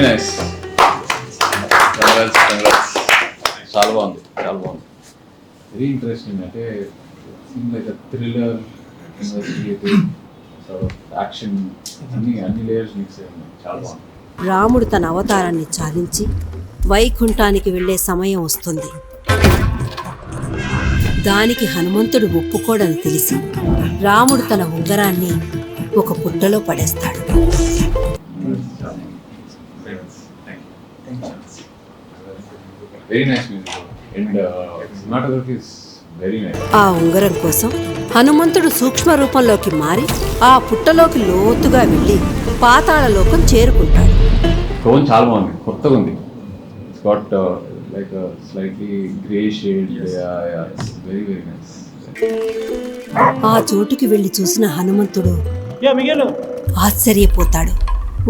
Very nice. చాలా బాగుంది, చాలా బాగుంది. Very interesting. అంటే లైక్ థ్రిల్లర్, ఇన్వెస్టిగేటివ్, యాక్షన్, అన్ని లేయర్స్ మిక్స్ అయ్యి ఉన్నాయి. చాలా బాగుంది. రాముడు తన అవతారాన్ని చాలించి వైకుంఠానికి వెళ్లే సమయం వస్తుంది. దానికి హనుమంతుడు ఒప్పుకోడని తెలిసి రాముడు తన ఉంగరాన్ని ఒక పుట్టలో పడేస్తాడు. Very nice music and cinematography is very nice. ఆ ఉంగరం కోసం హనుమంతుడు సూక్ష్మ రూపంలోకి మారి ఆ పుట్టలోకి లోతుగా వెళ్ళి పాతాళ లోకం చేరుకుంటాడు. టోన్ చాలా బాగుంది, కొత్తగా ఉంది. It's got like slightly grey shade. Very very nice. ఆ చోటుకి వెళ్లి చూసిన హనుమంతుడు ఆశ్చర్యపోతాడు.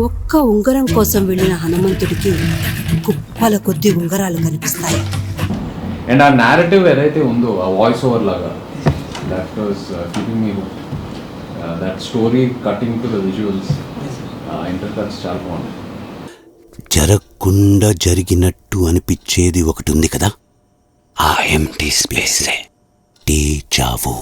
ఒక్క ఉంగరం కోసం వెళ్ళిన హనుమంతుడికి కుప్పల కొద్ది ఉంగరాలు కనిపిస్తాయి. అండ్ ఆ నేరేటివ్ ఏదైతే ఉందో ఆ వాయిస్ ఓవర్ లాగా, that was giving me hope. That story cutting to the visuals, intercuts చాలా బాగుంది. జరగకుండా జరిగినట్టు అనిపించేది ఒకటి ఉంది కదా, ఆ ఎంటీ స్పేసే డేజా vu.